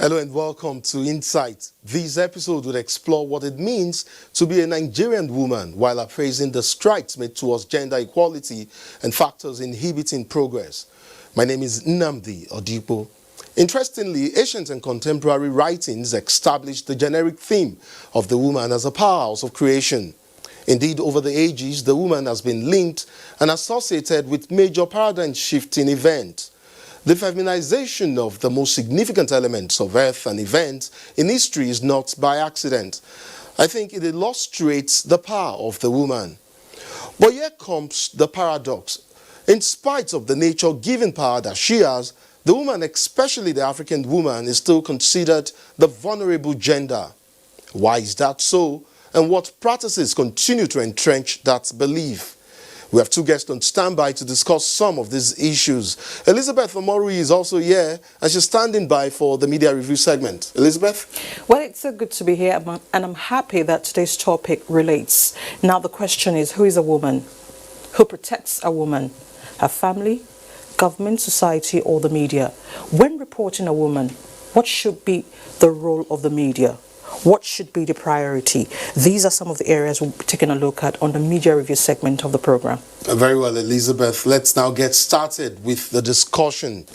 Hello and welcome to Insight. This episode will explore what it means to be a Nigerian woman while appraising the strides made towards gender equality and factors inhibiting progress. My name is Nnamdi Odipo. Interestingly, ancient and contemporary writings established the generic theme of the woman as a powerhouse of creation. Indeed, over the ages, the woman has been linked and associated with major paradigm-shifting events. The feminization of the most significant elements of earth and events in history is not by accident. I think it illustrates the power of the woman. But here comes the paradox. In spite of the nature-given power that she has, the woman, especially the African woman, is still considered the vulnerable gender. Why is that so? And what practices continue to entrench that belief? We have two guests on standby to discuss some of these issues. Elizabeth Omorui is also here, and she's standing by for the media review segment. Elizabeth? Well, it's so good to be here, and I'm happy that today's topic relates. Now, the question is, who is a woman? Who protects a woman? Her family, government, society, or the media? When reporting a woman, what should be the role of the media? What should be the priority? These are some of the areas we'll be taking a look at on the media review segment of the program. Very well, Elizabeth. Let's now get started with the discussion.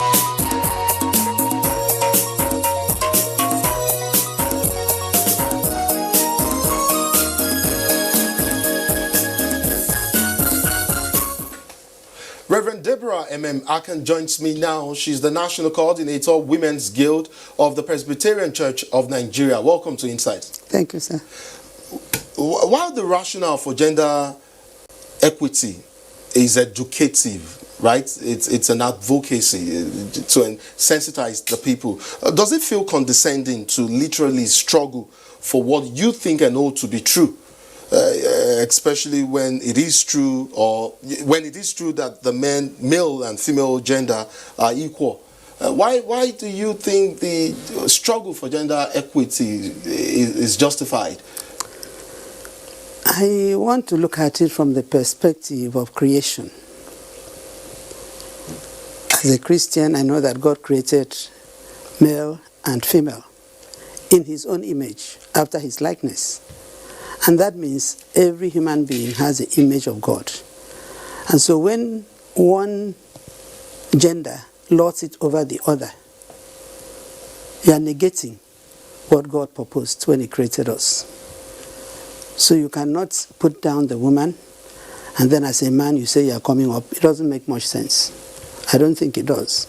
Reverend Deborah M.M. Akan joins me now. She's the National Coordinator, Women's Guild of the Presbyterian Church of Nigeria. Welcome to Insight. Thank you, sir. While the rationale for gender equity is educative, right? It's an advocacy to sensitize the people. Does it feel condescending to literally struggle for what you think and know to be true? Especially when it is true, or when it is true that the male and female gender are equal. Why do you think the struggle for gender equity is justified? I want to look at it from the perspective of creation. As a Christian, I know that God created male and female in his own image, after his likeness. And that means every human being has the image of God. And so when one gender lords it over the other, you are negating what God proposed when he created us. So you cannot put down the woman, and then as a man you say you are coming up. It doesn't make much sense. I don't think it does.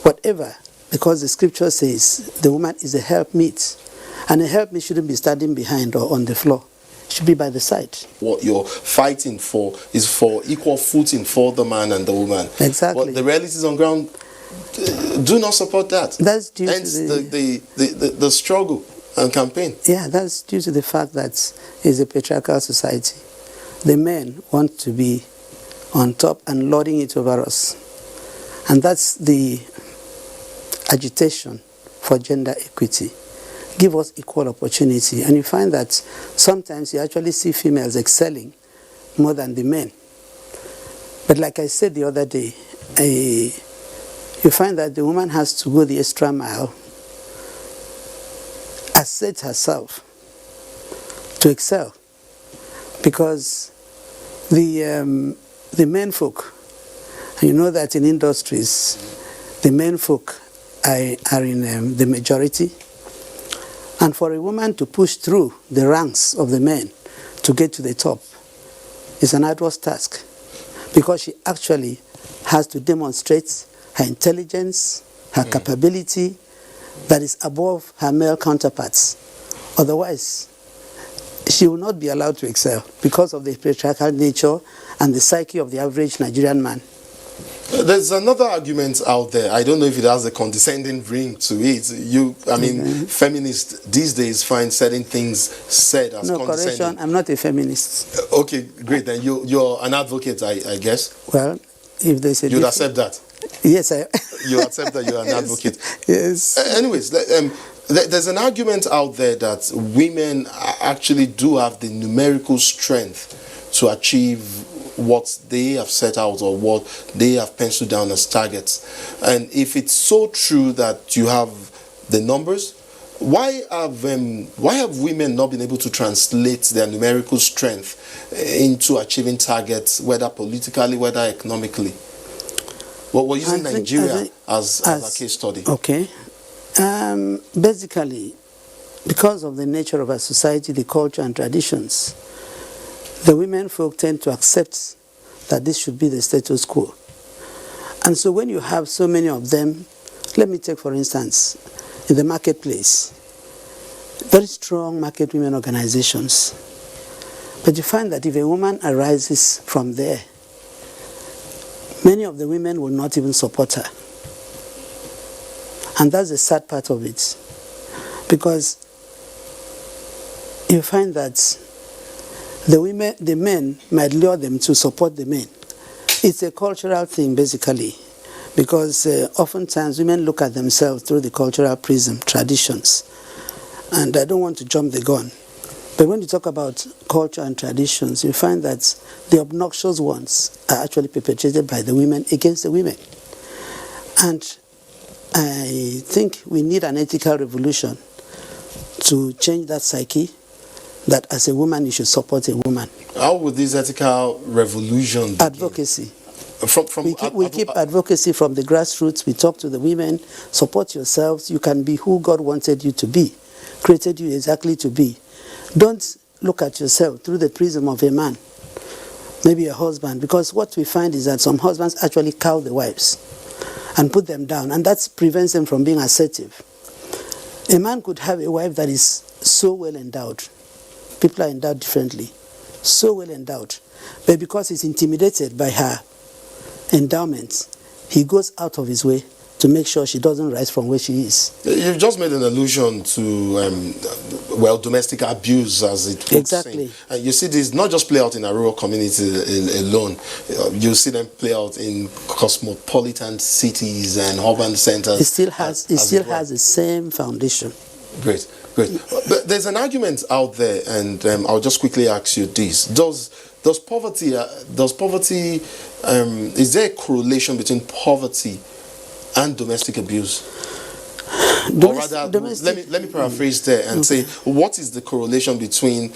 Whatever, because the scripture says the woman is a helpmeet. And a helpmeet shouldn't be standing behind or on the floor. It should be by the side. What you're fighting for is for equal footing for the man and the woman. Exactly. But the realities on ground do not support that. That's due Hence to the struggle and campaign. Yeah, that's due to the fact that it's a patriarchal society. The men want to be on top and lording it over us. And that's the agitation for gender equity. Give us equal opportunity. And you find that sometimes you actually see females excelling more than the men. But like I said the other day, you find that the woman has to go the extra mile, assert herself to excel. Because the men folk, you know that in industries, the men folk are in the majority. And for a woman to push through the ranks of the men to get to the top is an arduous task, because she actually has to demonstrate her intelligence, her capability that is above her male counterparts. Otherwise, she will not be allowed to excel because of the patriarchal nature and the psyche of the average Nigerian man. There's another argument out there. I don't know if it has a condescending ring to it. Feminists these days find certain things said as condescending. Correction, I'm not a feminist. Okay, great. Then you're an advocate, I guess. Well, if they say you'd accept that. Yes, I. You accept that you're an advocate. Yes. Anyways, there's an argument out there that women actually do have the numerical strength to achieve what they have set out or what they have penciled down as targets. And if it's so true that you have the numbers. Why have women not been able to translate their numerical strength into achieving targets, whether politically, whether economically? Well, we're using Nigeria as a case study. Okay. Basically, because of the nature of our society, the culture and traditions, the women folk tend to accept that this should be the status quo. And so when you have so many of them, let me take for instance, in the marketplace, very strong market women organizations. But you find that if a woman arises from there, many of the women will not even support her. And that's the sad part of it. Because you find that the men might lure them to support the men. It's a cultural thing, basically. Because oftentimes women look at themselves through the cultural prism, traditions. And I don't want to jump the gun. But when you talk about culture and traditions, you find that the obnoxious ones are actually perpetrated by the women against the women. And I think we need an ethical revolution to change that psyche, that as a woman you should support a woman. How would this ethical revolution begin? Advocacy. We keep advocacy from the grassroots. We talk to the women, support yourselves. You can be who God wanted you to be, created you exactly to be. Don't look at yourself through the prism of a man, maybe a husband, because what we find is that some husbands actually cow the wives and put them down, and that prevents them from being assertive. A man could have a wife that is so well endowed. People are endowed differently. So well endowed. But because he's intimidated by her endowments, he goes out of his way to make sure she doesn't rise from where she is. You've just made an allusion to, domestic abuse, as it would Exactly. say. You see this not just play out in a rural community alone. You see them play out in cosmopolitan cities and urban centers. It still has the same foundation. Great. But there's an argument out there, and I'll just quickly ask you this: Does poverty? Is there a correlation between poverty and domestic abuse? Or rather, let me paraphrase there and say, what is the correlation between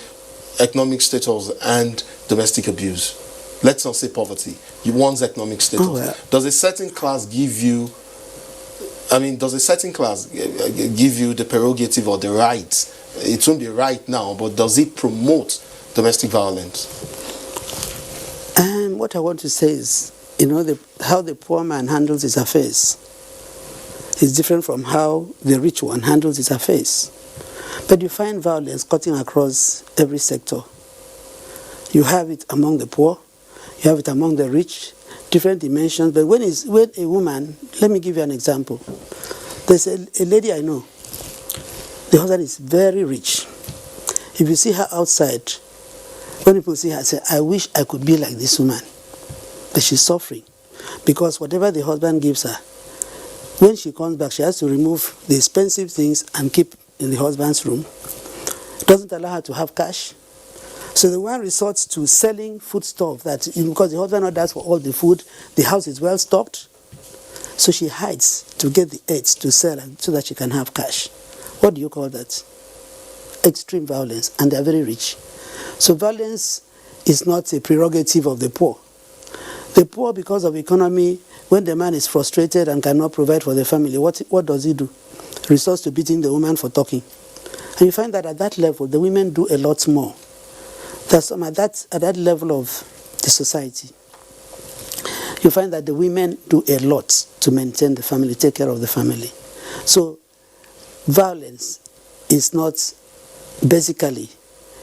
economic status and domestic abuse? Let's not say poverty. One's economic status. Oh, well. Does a certain class give you? Does a certain class give you the prerogative or the right? It won't be right now, but does it promote domestic violence? And what I want to say is, how the poor man handles his affairs is different from how the rich one handles his affairs. But you find violence cutting across every sector. You have it among the poor, you have it among the rich, different dimensions. But when a woman, let me give you an example. There's a lady I know. The husband is very rich. If you see her outside, when people see her, say, I wish I could be like this woman. But she's suffering. Because whatever the husband gives her, when she comes back, she has to remove the expensive things and keep in the husband's room. Doesn't allow her to have cash. So the one resorts to selling foodstuff because the husband orders for all the food, the house is well stocked. So she hides to get the eggs to sell so that she can have cash. What do you call that? Extreme violence, and they are very rich. So violence is not a prerogative of the poor. The poor, because of economy, when the man is frustrated and cannot provide for the family, what does he do? Resorts to beating the woman for talking. And you find that at that level, the women do a lot more. That's at that level of the society. You find that the women do a lot to maintain the family, take care of the family. So violence is not basically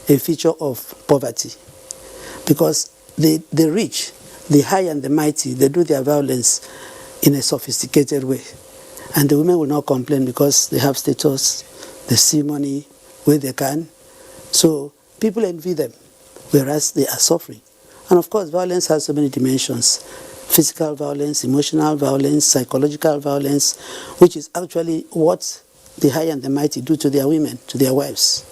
a feature of poverty, because the rich, the high and the mighty, they do their violence in a sophisticated way. And the women will not complain because they have status, they see money where they can. So people envy them, whereas they are suffering. And of course, violence has so many dimensions. Physical violence, emotional violence, psychological violence, which is actually what the high and the mighty do to their women, to their wives.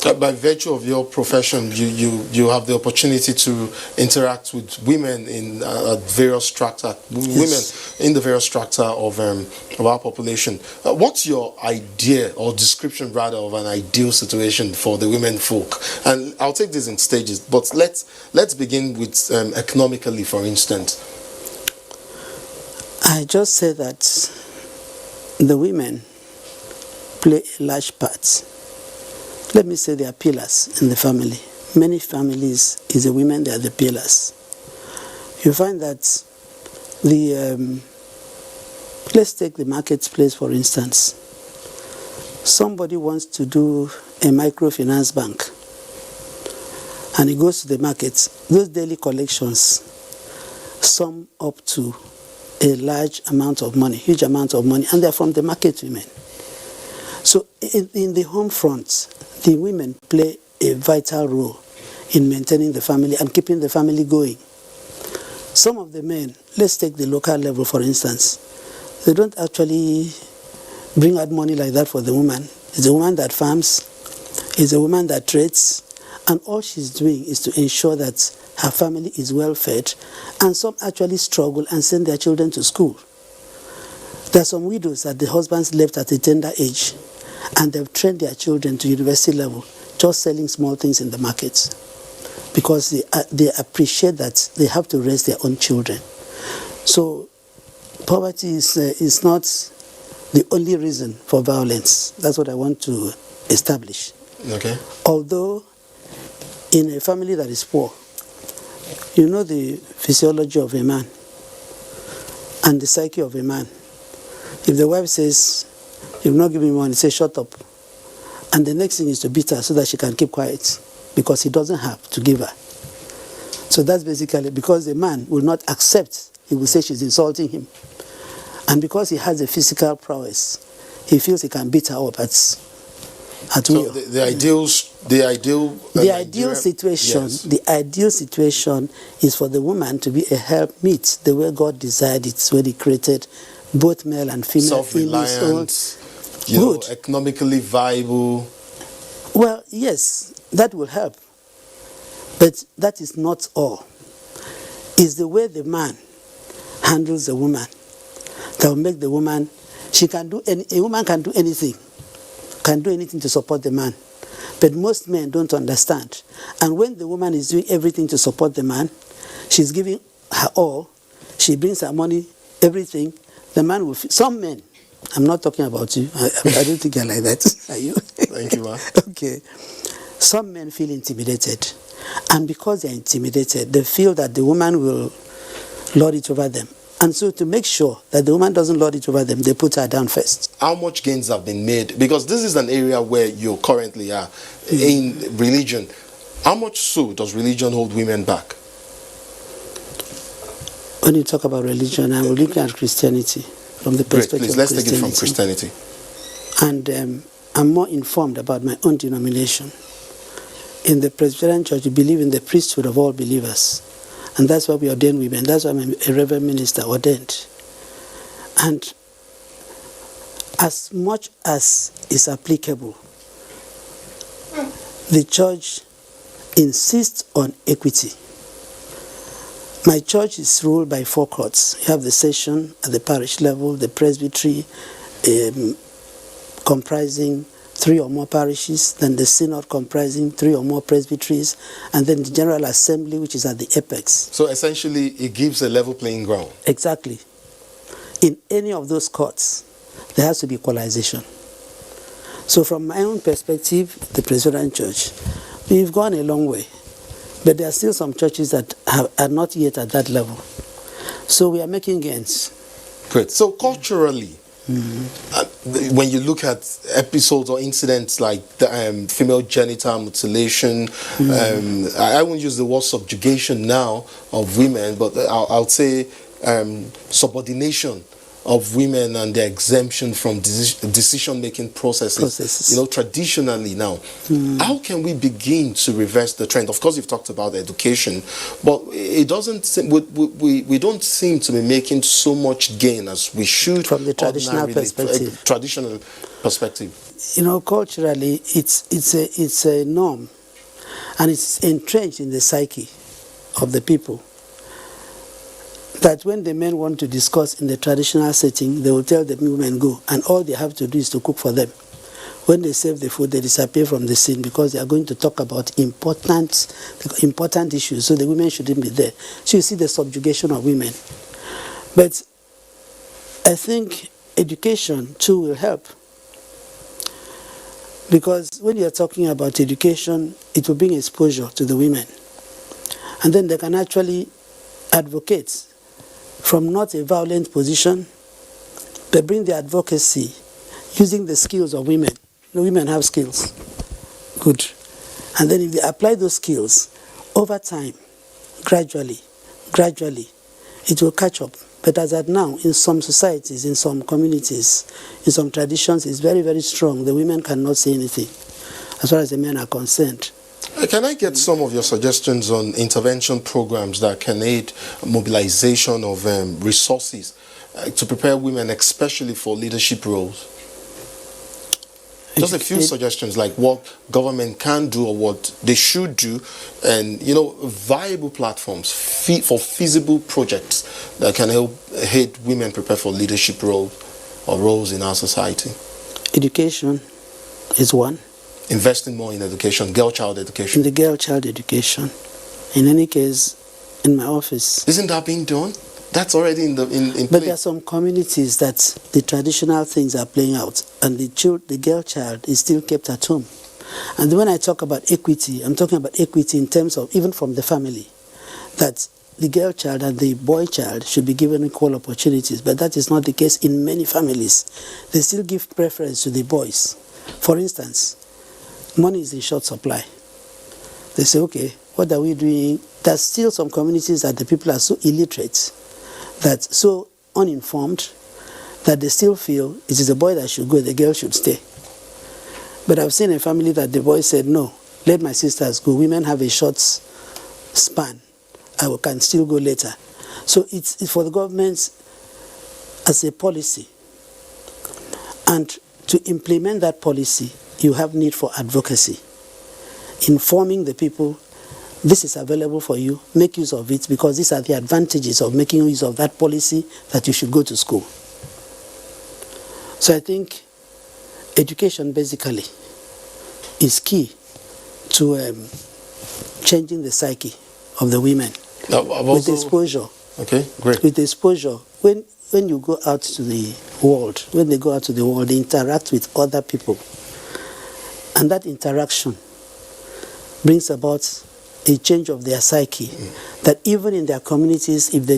By virtue of your profession, you have the opportunity to interact with women in various strata, women in the various strata of our population. What's your idea or description rather of an ideal situation for the women folk? And I'll take this in stages, but let's begin with economically, for instance. I just said that the women play a large part. Let me say they are pillars in the family. Many families, is the women, they are the pillars. You find that let's take the marketplace for instance. Somebody wants to do a microfinance bank and he goes to the market. Those daily collections sum up to a large amount of money, huge amount of money, and they're from the market women. So in the home front, the women play a vital role in maintaining the family and keeping the family going. Some of the men, let's take the local level for instance, they don't actually bring out money like that for the woman. It's a woman that farms, it's a woman that trades, and all she's doing is to ensure that her family is well fed, and some actually struggle and send their children to school. There are some widows that the husbands left at a tender age, and they've trained their children to university level, just selling small things in the markets, because they appreciate that they have to raise their own children. So poverty is not the only reason for violence. That's what I want to establish. Okay. Although in a family that is poor, you know the physiology of a man and the psyche of a man. If the wife says, "You've not given me money," say, "Shut up." And the next thing is to beat her so that she can keep quiet, because he doesn't have to give her. So that's basically because the man will not accept. He will say she's insulting him. And because he has a physical prowess, he feels he can beat her up at will. The ideal situation, yes. The ideal situation is for the woman to be a helpmeet, the way God designed it when He created both male and female. Self-reliant, you know, economically viable. Well, yes, that will help, but that is not all. It's the way the man handles the woman that will make the woman. A woman can do anything to support the man. But most men don't understand. And when the woman is doing everything to support the man, she's giving her all, she brings her money, everything, the man will feel. Some men, I'm not talking about you, I don't think you're like that. Are you? Thank you, man. Okay. Some men feel intimidated. And because they're intimidated, they feel that the woman will lord it over them. And so to make sure that the woman doesn't lord it over them, they put her down first. How much gains have been made? Because this is an area where you currently are in religion. How much so does religion hold women back? When you talk about religion, I'm looking at Christianity from the perspective Please, let's take it from Christianity. And I'm more informed about my own denomination. In the Presbyterian Church, we believe in the priesthood of all believers. And that's why we ordain women. That's why I'm a reverend minister ordained. And as much as is applicable, the church insists on equity. My church is ruled by 4 courts. You have the session at the parish level, the presbytery comprising 3 or more parishes, then the synod comprising 3 or more presbyteries, and then the general assembly, which is at the apex. So essentially, it gives a level playing ground. Exactly. In any of those courts, there has to be equalization. So from my own perspective, the Presbyterian Church, we've gone a long way, but there are still some churches that are not yet at that level. So we are making gains. Great. So culturally, when you look at episodes or incidents like the female genital mutilation, I won't use the word subjugation now of women, but I'll say subordination of women and their exemption from decision-making processes. You know, traditionally now, how can we begin to reverse the trend? Of course, you've talked about education, but it doesn't seem, we don't seem to be making so much gain as we should from the traditional perspective. Traditional perspective. culturally, it's a norm, and it's entrenched in the psyche of the people, that when the men want to discuss in the traditional setting, they will tell the women go, and all they have to do is to cook for them. When they serve the food, they disappear from the scene because they are going to talk about important issues, so the women shouldn't be there. So you see the subjugation of women. But I think education too will help, because when you are talking about education, it will bring exposure to the women, and then they can actually advocate from not a violent position, but bring the advocacy using the skills of women. The women have skills. Good. And then if they apply those skills, over time, gradually, it will catch up. But as at now, in some societies, in some communities, in some traditions, it's very, very strong. The women cannot say anything as far as the men are concerned. Can I get some of your suggestions on intervention programs that can aid mobilization of resources to prepare women, especially for leadership roles? Just a few suggestions, like what government can do or what they should do, and viable platforms for feasible projects that can help aid women prepare for leadership roles in our society. Education is one. Investing more in education, girl-child education. In the girl-child education. In any case, in my office. Isn't that being done? That's already in place. But there are some communities that the traditional things are playing out, and the girl child is still kept at home. And when I talk about equity, I'm talking about equity in terms of even from the family, that the girl child and the boy child should be given equal opportunities. But that is not the case in many families. They still give preference to the boys. For instance, money is in short supply. They say, okay, what are we doing? There's still some communities that the people are so illiterate, that's so uninformed, that they still feel it is the boy that should go, the girl should stay. But I've seen a family that the boy said, no, let my sisters go. Women have a short span. I can still go later. So it's for the government as a policy. And to implement that policy, you have need for advocacy. Informing the people, this is available for you, make use of it, because these are the advantages of making use of that policy, that you should go to school. So I think education basically is key to changing the psyche of the women. With exposure. Okay, great. With exposure. When you go out to the world, when they go out to the world, they interact with other people. And that interaction brings about a change of their psyche, that even in their communities, if they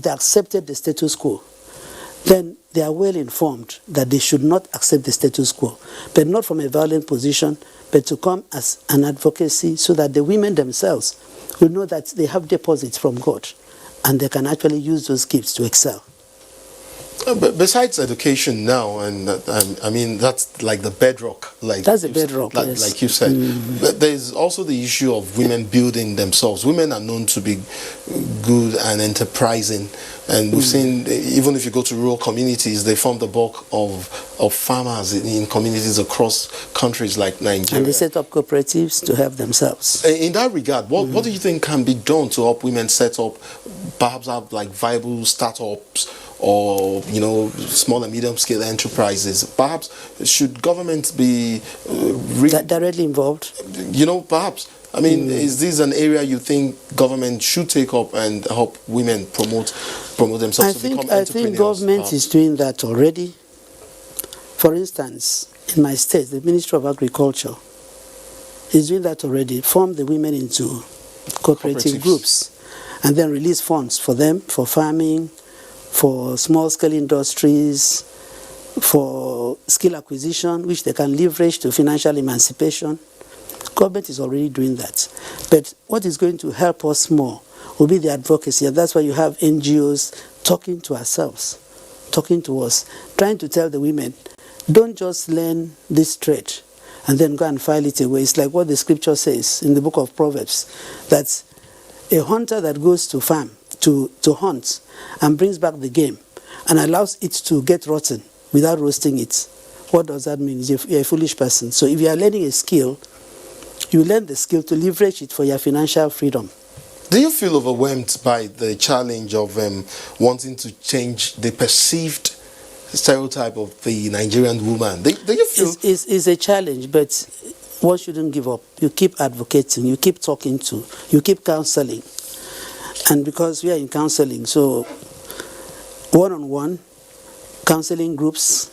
accepted the status quo, then they are well informed that they should not accept the status quo, but not from a violent position, but to come as an advocacy, so that the women themselves will know that they have deposits from God, and they can actually use those gifts to excel. But besides education now, and I mean, that's like the bedrock. That's the bedrock, yes. Like you said. But there's also the issue of women building themselves. Women are known to be good and enterprising. And we've seen, even if you go to rural communities, they form the bulk of farmers in communities across countries like Nigeria. And they set up cooperatives to help themselves. In that regard, what do you think can be done to help women set up, perhaps have like viable startups, or small and medium scale enterprises? Perhaps should government be directly involved? Perhaps. I mean, is this an area you think government should take up and help women promote themselves to become entrepreneurs? I think government is doing that already. For instance, in my state, the Ministry of Agriculture is doing that already. Form the women into cooperative groups, and then release funds for them, for farming, for small-scale industries, for skill acquisition, which they can leverage to financial emancipation. Government is already doing that. But what is going to help us more will be the advocacy. And that's why you have NGOs talking to ourselves, talking to us, trying to tell the women, don't just learn this trade and then go and file it away. It's like what the scripture says in the book of Proverbs, that a hunter that goes to farm, to hunt, and brings back the game and allows it to get rotten without roasting it, what does that mean? You're a foolish person. So if you are learning a skill, you learn the skill to leverage it for your financial freedom. Do you feel overwhelmed by the challenge of wanting to change the perceived stereotype of the Nigerian woman? Do you feel... It's a challenge, but one shouldn't give up. You keep advocating, you keep talking to, you keep counseling. And because we are in counseling, so one-on-one, counseling groups,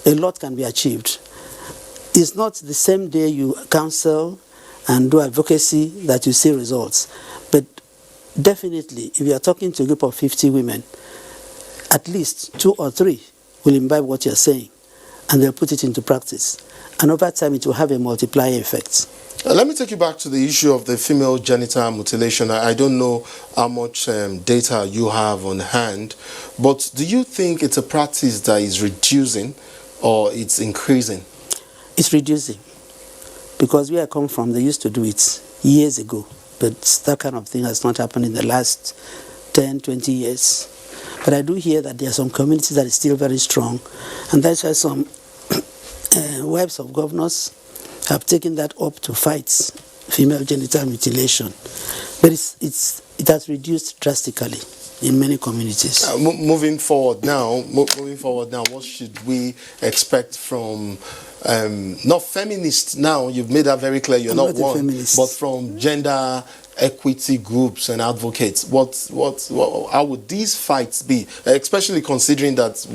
a lot can be achieved. It's not the same day you counsel and do advocacy that you see results. But definitely, if you are talking to a group of 50 women, at least 2 or 3 will imbibe what you're saying, and they'll put it into practice. And over time, it will have a multiplier effect. Let me take you back to the issue of the female genital mutilation. I don't know how much data you have on hand, but do you think it's a practice that is reducing or it's increasing? It's reducing. Because where I come from, they used to do it years ago, but that kind of thing has not happened in the last 10, 20 years. But I do hear that there are some communities that are still very strong, and that's why some wives of governors have taken that up to fight female genital mutilation. But it has reduced drastically in many communities. Moving forward now, what should we expect from not feminists now? You've made that very clear. You're not one, feminist, but from gender equity groups and advocates. How would these fights be, especially considering that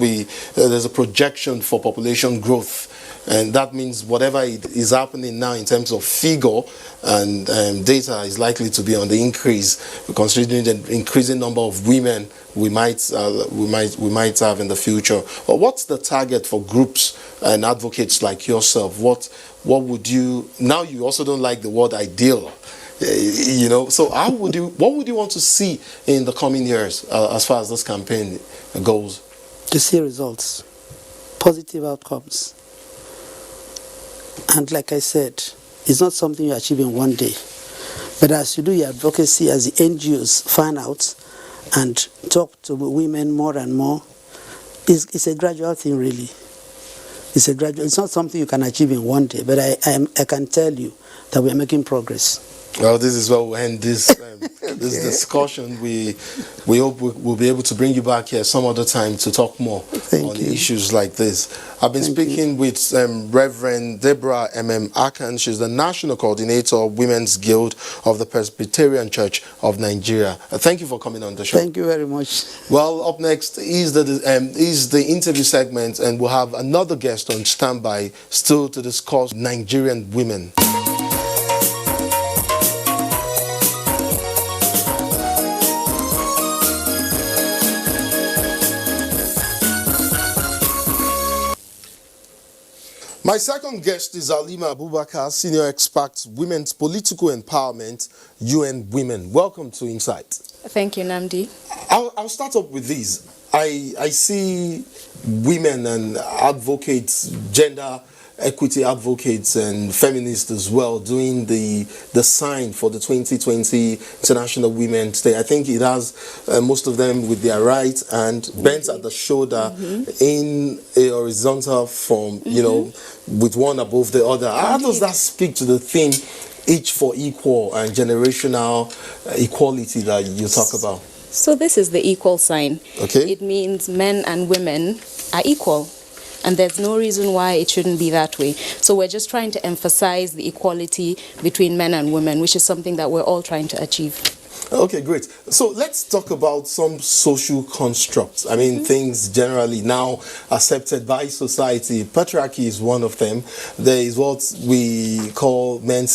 there's a projection for population growth, and that means whatever is happening now in terms of figure and data is likely to be on the increase, considering the increasing number of women we might have in the future. But what's the target for groups and advocates like yourself? What would you, now you also don't like the word ideal, you know, so what would you want to see in the coming years as far as this campaign goes? To see results, positive outcomes. And like I said, it's not something you achieve in one day. But as you do your advocacy, as the NGOs find out and talk to women more and more, it's a gradual thing, really. It's not something you can achieve in one day, but I can tell you that we are making progress. Well, this is where we'll end this this discussion. We hope we'll be able to bring you back here some other time to talk more on issues like this. I've been speaking with Reverend Deborah M.M. Akan. She's the National Coordinator of Women's Guild of the Presbyterian Church of Nigeria. Thank you for coming on the show. Thank you very much. Well, up next is the interview segment, and we'll have another guest on standby still to discuss Nigerian women. My second guest is Alima Abubakar, Senior Expert, Women's Political Empowerment, UN Women. Welcome to Insight. Thank you, Namdi. I'll start up with these. I see women and advocates, gender equity advocates and feminists as well doing the sign for the 2020 International Women's Day. I think it has most of them with their right hand bent at the shoulder in a horizontal form, you know, with one above the other. How does that speak to the theme, each for equal and generational equality that you talk about? So this is the equal sign. Okay. It means men and women are equal. And there's no reason why it shouldn't be that way. So we're just trying to emphasize the equality between men and women, which is something that we're all trying to achieve. Okay, great. So let's talk about some social constructs. I mean, things generally now accepted by society. Patriarchy is one of them. There is what we call male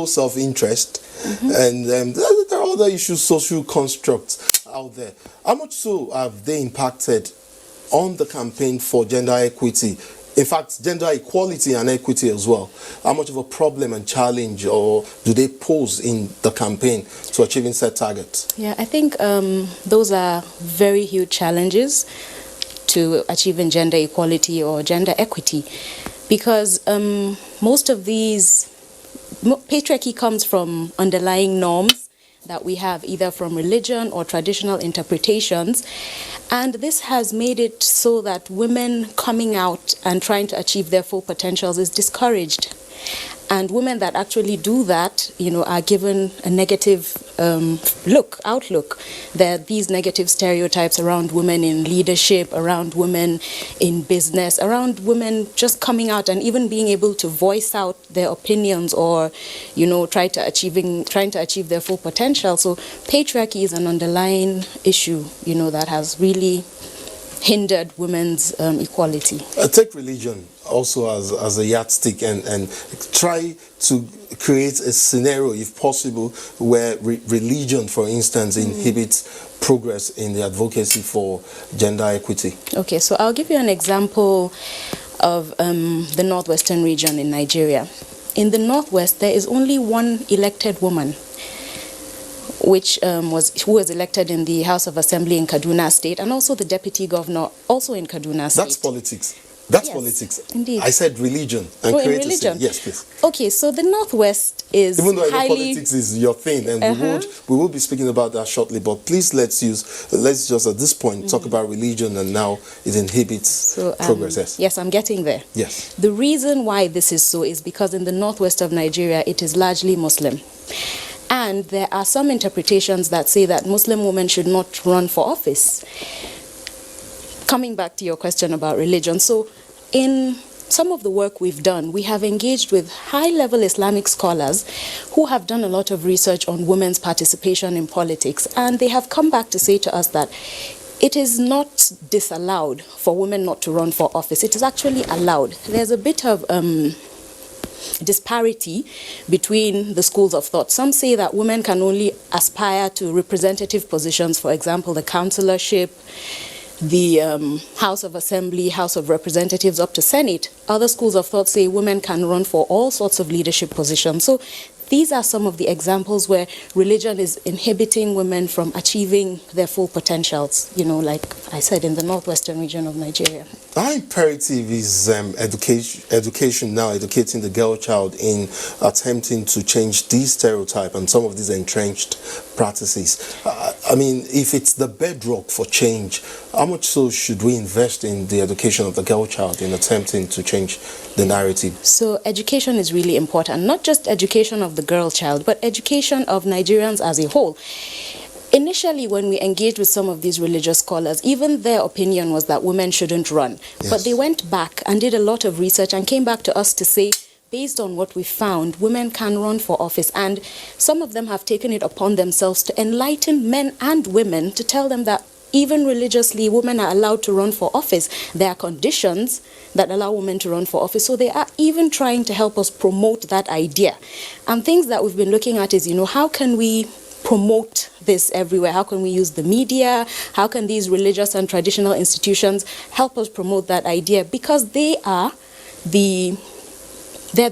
self-interest. And there are other issues, social constructs out there. How much so have they impacted on the campaign for gender equity? In fact, gender equality and equity as well. How much of a problem and challenge or do they pose in the campaign to achieving set targets? Yeah, I think those are very huge challenges to achieving gender equality or gender equity, because most of these, patriarchy comes from underlying norms that we have, either from religion or traditional interpretations. And this has made it so that women coming out and trying to achieve their full potentials is discouraged. And women that actually do that, are given a negative outlook. There are these negative stereotypes around women in leadership, around women in business, around women just coming out and even being able to voice out their opinions or, trying to achieve their full potential. So patriarchy is an underlying issue, that has really hindered women's equality. Take religion also as a yardstick and try to create a scenario, if possible, where religion, for instance, inhibits progress in the advocacy for gender equity. Okay, so I'll give you an example of the northwestern region in Nigeria. In the northwest, there is only one elected woman, who was elected in the House of Assembly in Kaduna State, and also the deputy governor, also in Kaduna State. That's politics. That's politics. Indeed. I said religion. And in religion. Yes, please. Okay, so the Northwest is even though highly... politics is your thing, and we will be speaking about that shortly. But please, let's just at this point talk about religion and now it inhibits progress. Yes. Yes, I'm getting there. Yes. The reason why this is so is because in the northwest of Nigeria, it is largely Muslim. And there are some interpretations that say that Muslim women should not run for office. Coming back to your question about religion, so in some of the work we've done, we have engaged with high-level Islamic scholars who have done a lot of research on women's participation in politics, and they have come back to say to us that it is not disallowed for women not to run for office. It is actually allowed. There's a bit of disparity between the schools of thought. Some say that women can only aspire to representative positions, for example, the councillorship, the House of Assembly, House of Representatives, up to Senate. Other schools of thought say women can run for all sorts of leadership positions. So these are some of the examples where religion is inhibiting women from achieving their full potentials, like I said, in the northwestern region of Nigeria. How imperative is education now, educating the girl child in attempting to change these stereotypes and some of these entrenched practices? I mean, if it's the bedrock for change, how much so should we invest in the education of the girl child in attempting to change the narrative? So education is really important, not just education of the girl child, but education of Nigerians as a whole. Initially, when we engaged with some of these religious scholars, even their opinion was that women shouldn't run. Yes. But they went back and did a lot of research and came back to us to say, based on what we found, women can run for office. And some of them have taken it upon themselves to enlighten men and women to tell them that even religiously, women are allowed to run for office. There are conditions that allow women to run for office. So they are even trying to help us promote that idea. And things that we've been looking at is, how can we promote this everywhere? How can we use the media? How can these religious and traditional institutions help us promote that idea? Because they're the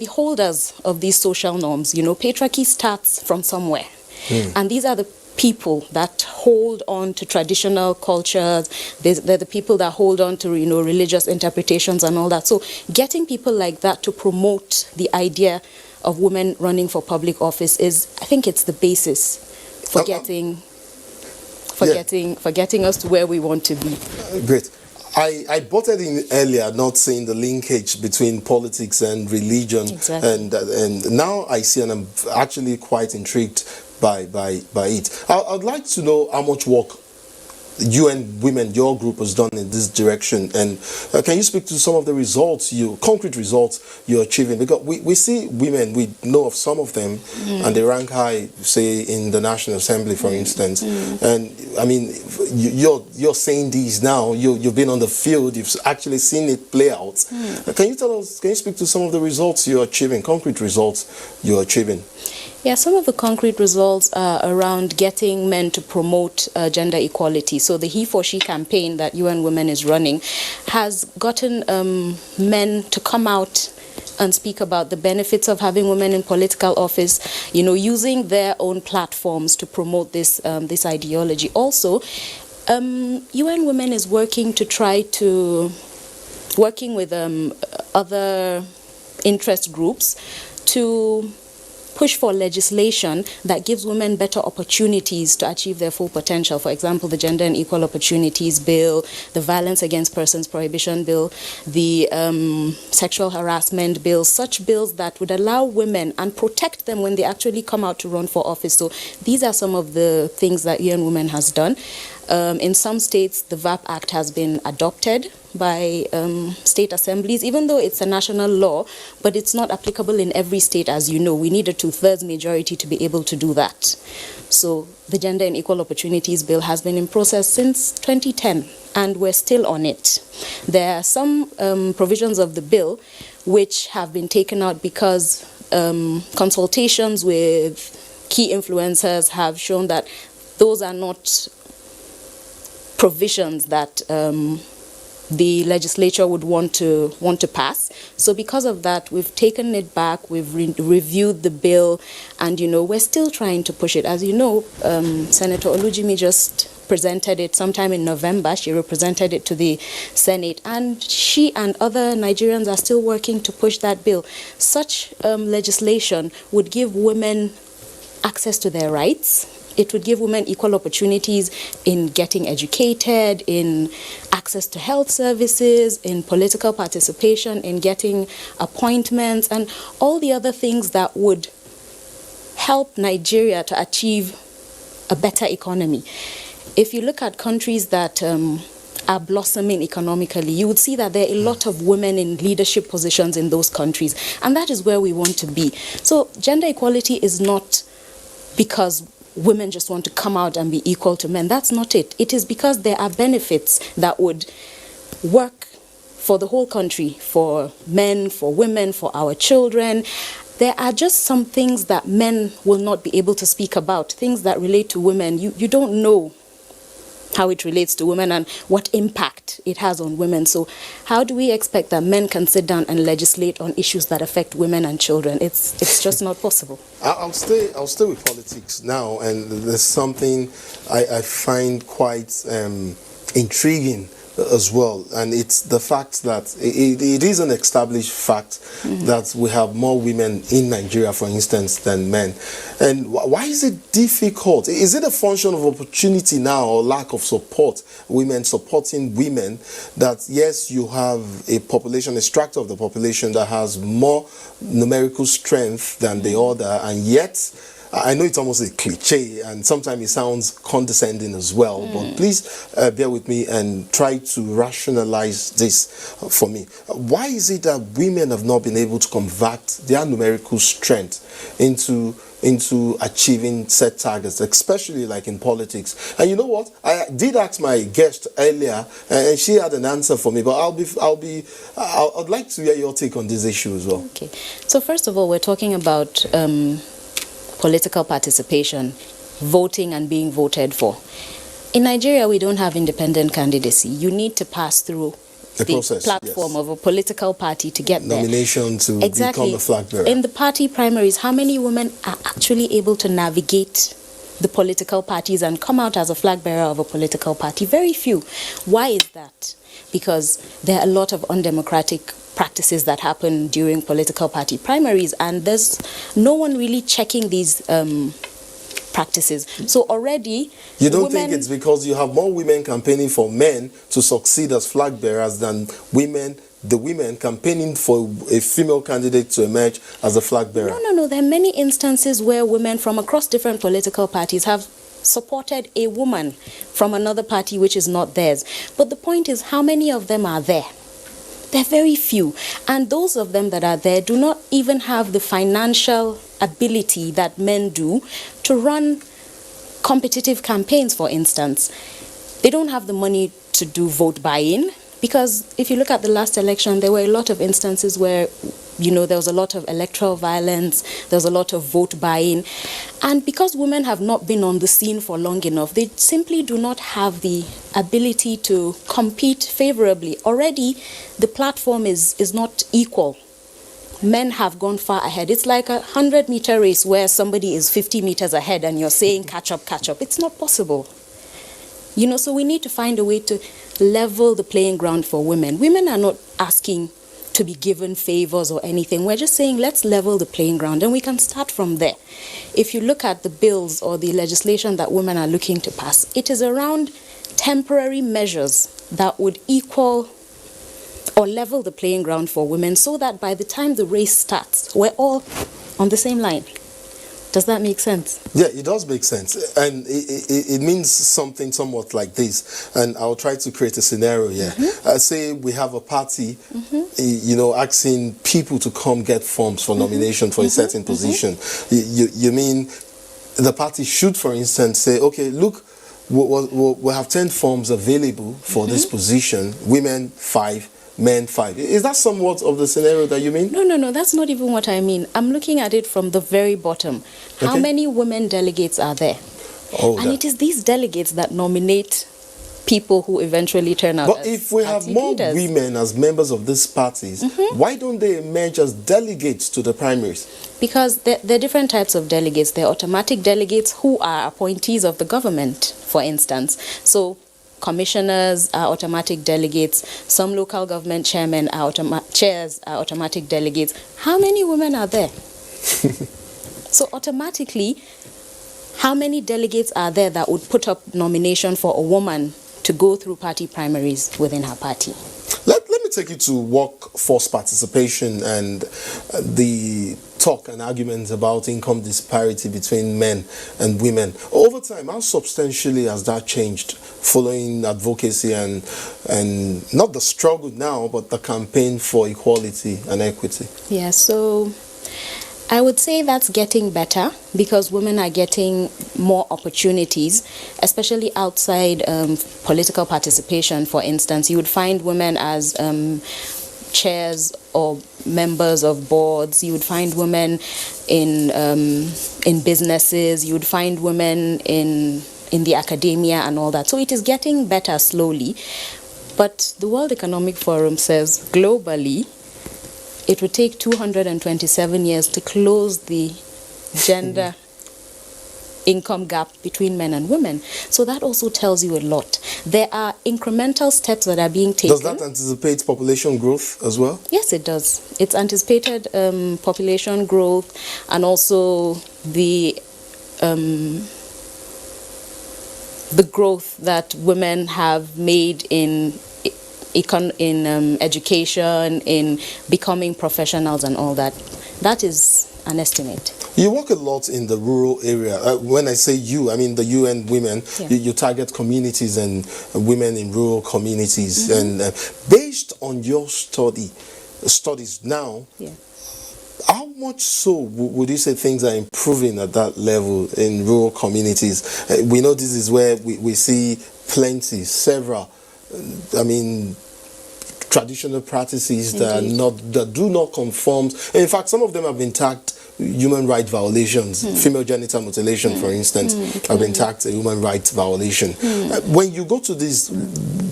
holders of these social norms. Patriarchy starts from somewhere. And these are the people that hold on to traditional cultures. They're the people that hold on to religious interpretations and all that. So getting people like that to promote the idea of women running for public office is, I think, it's the basis for getting us to where we want to be. Great. I butted in earlier, not saying the linkage between politics and religion. Exactly. And now I see, and I'm actually quite intrigued by it. I'd like to know how much work you and women, your group, has done in this direction, and can you speak to some of the results, concrete results you're achieving? Because we see women, we know of some of them, and they rank high, say in the National Assembly, for instance. And I mean, you're saying these now. You've been on the field. You've actually seen it play out. Can you tell us? Can you speak to some of the results you're achieving? Concrete results you're achieving? Yeah, some of the concrete results are around getting men to promote gender equality. So the He for She campaign that UN Women is running has gotten men to come out and speak about the benefits of having women in political office, using their own platforms to promote this ideology. Also, UN Women is working with other interest groups to push for legislation that gives women better opportunities to achieve their full potential. For example, the Gender and Equal Opportunities Bill, the Violence Against Persons Prohibition Bill, the Sexual Harassment Bill, such bills that would allow women and protect them when they actually come out to run for office. So these are some of the things that UN Women has done. In some states, the VAP Act has been adopted by state assemblies, even though it's a national law, but it's not applicable in every state, as you know. We need a 2/3 majority to be able to do that. So the Gender and Equal Opportunities Bill has been in process since 2010, and we're still on it. There are some provisions of the bill which have been taken out because consultations with key influencers have shown that those are not provisions that the legislature would want to pass. So because of that, we've taken it back, we've reviewed the bill, and we're still trying to push it. As you know, Senator Olujimi just presented it sometime in November. She represented it to the Senate, and she and other Nigerians are still working to push that bill. Such legislation would give women access to their rights. It would give women equal opportunities in getting educated, in access to health services, in political participation, in getting appointments, and all the other things that would help Nigeria to achieve a better economy. If you look at countries that are blossoming economically, you would see that there are a lot of women in leadership positions in those countries, and that is where we want to be. So gender equality is not because women just want to come out and be equal to men. That's not it. It is because there are benefits that would work for the whole country, for men, for women, for our children. There are just some things that men will not be able to speak about, things that relate to women. You don't know how it relates to women and what impact it has on women. So how do we expect that men can sit down and legislate on issues that affect women and children? It's just not possible. I'll stay with politics now, and there's something I find quite intriguing as well, and it's the fact that it is an established fact that we have more women in Nigeria, for instance, than men. And why is it difficult? Is it a function of opportunity now, or lack of support, women supporting women, that yes, you have a population, a structure of the population that has more numerical strength than the other, and yet I know it's almost a cliche, and sometimes it sounds condescending as well, but please bear with me and try to rationalize this for me. Why is it that women have not been able to convert their numerical strength into achieving set targets, especially like in politics? And you know what? I did ask my guest earlier, and she had an answer for me, but I'd like to hear your take on this issue as well. Okay. So first of all, we're talking about political participation, voting and being voted for. In Nigeria, we don't have independent candidacy. You need to pass through the process, platform of a political party to get nomination to become the flag bearer. In the party primaries, how many women are actually able to navigate the political parties and come out as a flag bearer of a political party? Very few. Why is that? Because there are a lot of undemocratic practices that happen during political party primaries, and there's no one really checking these practices. So already, you don't think it's because you have more women campaigning for men to succeed as flag bearers than the women campaigning for a female candidate to emerge as a flag bearer? No. There are many instances where women from across different political parties have supported a woman from another party which is not theirs. But the point is, how many of them are there? They're very few. And those of them that are there do not even have the financial ability that men do to run competitive campaigns, for instance. They don't have the money to do vote buy-in, because if you look at the last election, there were a lot of instances where, there was a lot of electoral violence, there was a lot of vote buy-in. And because women have not been on the scene for long enough, they simply do not have the ability to compete favorably. Already, the platform is not equal. Men have gone far ahead. It's like a 100-meter race where somebody is 50 meters ahead and you're saying, catch up, catch up. It's not possible. So we need to find a way to level the playing ground for women. Women are not asking to be given favors or anything. We're just saying let's level the playing ground, and we can start from there. If you look at the bills or the legislation that women are looking to pass, it is around temporary measures that would equal or level the playing ground for women, so that by the time the race starts, we're all on the same line. Does that make sense? Yeah, it does make sense. And it means something somewhat like this. And I'll try to create a scenario here. Say we have a party, you know, asking people to come get forms for nomination for a certain position. You mean the party should, for instance, say, okay, look, we'll have 10 forms available for this position, women 5, men 5. Is that somewhat of the scenario that you mean? No, that's not even what I mean. I'm looking at it from the very bottom. How many women delegates are there? And it is these delegates that nominate people who eventually turn out But as if we have more leaders. women as members of these parties, why don't they emerge as delegates to the primaries? Because there are different types of delegates. There are automatic delegates who are appointees of the government, for instance. So commissioners are automatic delegates. Some local government chairmen are chairs are automatic delegates. How many women are there? So automatically, how many delegates are there that would put up nomination for a woman to go through party primaries within her party? Let me take you to workforce participation and the talk and arguments about income disparity between men and women. Over time, how substantially has that changed following advocacy and not the struggle now, but the campaign for equality and equity? Yeah, so I would say that's getting better because women are getting more opportunities, especially outside political participation. For instance, you would find women as chairs or members of boards. You would find women in businesses. You would find women in the academia and all that. So it is getting better slowly. But the World Economic Forum says globally, it would take 227 years to close the gender income gap between men and women. So that also tells you a lot. There are incremental steps that are being taken. Does that anticipate population growth as well? Yes, it does. It's anticipated population growth and also the growth that women have made in education, in becoming professionals and all that. That is an estimate. You work a lot in the rural area. When I say you, I mean the you and women. Yeah. You target communities and women in rural communities. And based on your studies now, how much so would you say things are improving at that level in rural communities? We know this is where we see plenty, several, I mean, traditional practices that do not conform. In fact, some of them have been tagged human rights violations. Female genital mutilation, for instance, have been tagged a human rights violation. When you go to these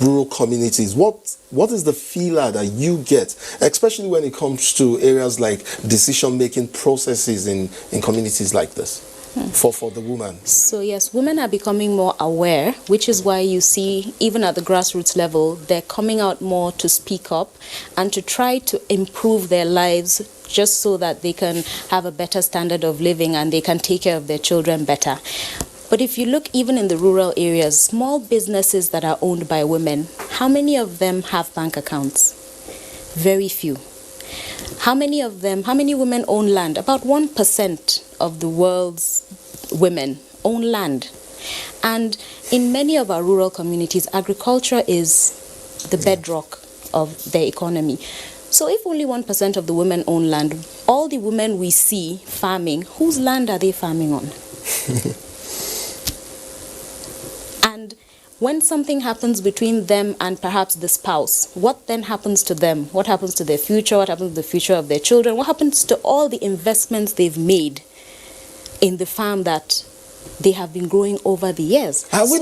rural communities, what is the feeler that you get, especially when it comes to areas like decision-making processes in communities like this? For the woman? So yes, women are becoming more aware, which is why you see, even at the grassroots level, they're coming out more to speak up and to try to improve their lives just so that they can have a better standard of living and they can take care of their children better. But if you look even in the rural areas, small businesses that are owned by women, how many of them have bank accounts? Very few. How many women own land? About 1% of the world's women own land. And in many of our rural communities, agriculture is the bedrock of their economy. So if only 1% of the women own land, all the women we see farming, whose land are they farming on? And when something happens between them and perhaps the spouse, what then happens to them? What happens to their future? What happens to the future of their children? What happens to all the investments they've made in the farm that they have been growing over the years? Are we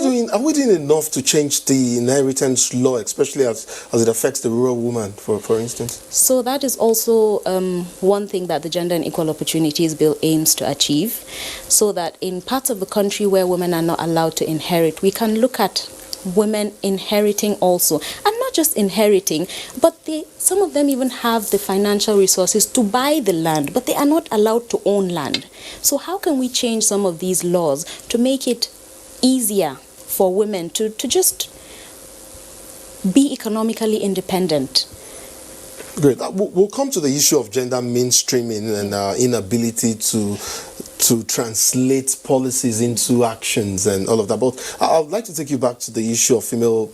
doing enough to change the inheritance law, especially as it affects the rural woman, for instance? So that is also one thing that the Gender and Equal Opportunities Bill aims to achieve, so that in parts of the country where women are not allowed to inherit, we can look at women inheriting also, and not just inheriting, but some of them even have the financial resources to buy the land, but they are not allowed to own land. So how can we change some of these laws to make it easier for women to just be economically independent? Great. We'll come to the issue of gender mainstreaming and our inability to translate policies into actions and all of that. But I would like to take you back to the issue of female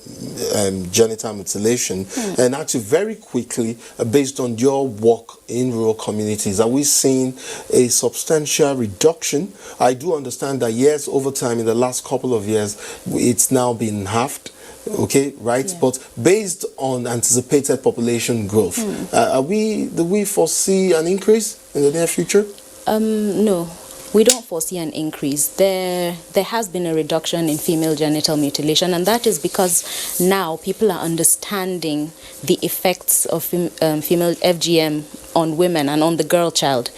genital mutilation. And actually, very quickly, based on your work in rural communities, are we seeing a substantial reduction? I do understand that, yes, over time, in the last couple of years, it's now been halved. Okay, right? Yeah. But based on anticipated population growth, do we foresee an increase in the near future? No, we don't foresee an increase. There has been a reduction in female genital mutilation, and that is because now people are understanding the effects of female FGM on women and on the girl child.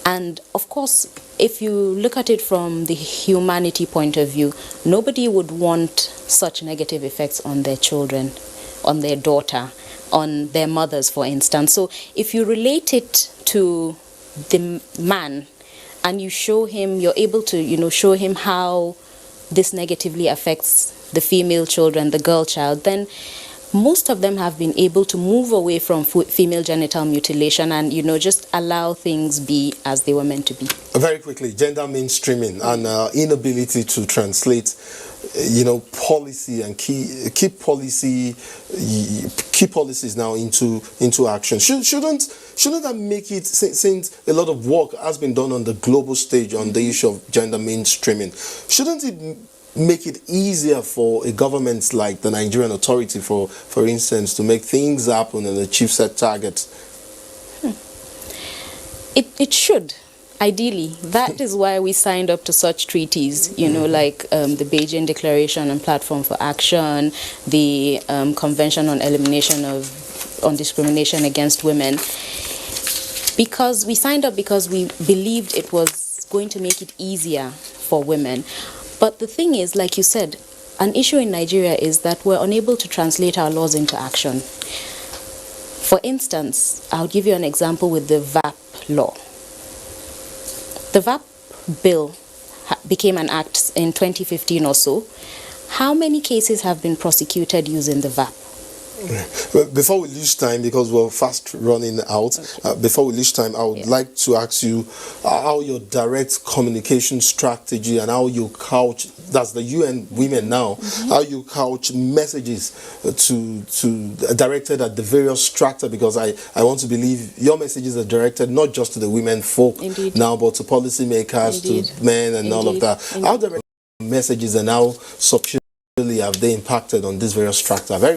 And of course, if you look at it from the humanity point of view, nobody would want such negative effects on their children, on their daughter, on their mothers, for instance. So if you relate it to the man and you show him, you're able to, show him how this negatively affects the female children, the girl child, then most of them have been able to move away from female genital mutilation and, just allow things be as they were meant to be. Very quickly, gender mainstreaming and inability to translate, policy and key policies now into action. Shouldn't that make it, since a lot of work has been done on the global stage on the issue of gender mainstreaming, shouldn't it make it easier for a government like the Nigerian authority, for instance, to make things happen and achieve set targets? It should, ideally. That is why we signed up to such treaties, like the Beijing Declaration and Platform for Action, the Convention on Elimination on Discrimination Against Women. Because we signed up because we believed it was going to make it easier for women. But the thing is, like you said, an issue in Nigeria is that we're unable to translate our laws into action. For instance, I'll give you an example with the VAP law. The VAP bill became an act in 2015 or so. How many cases have been prosecuted using the VAP? Well, before we lose time, because we're fast running out, before we lose time, I would like to ask you how your direct communication strategy and how you couch, that's the UN Women now, how you couch messages directed at the various strata, because I want to believe your messages are directed not just to the women folk now, but to policymakers, to men and all of that. How direct messages and how sufficiently have they impacted on these various strata? Very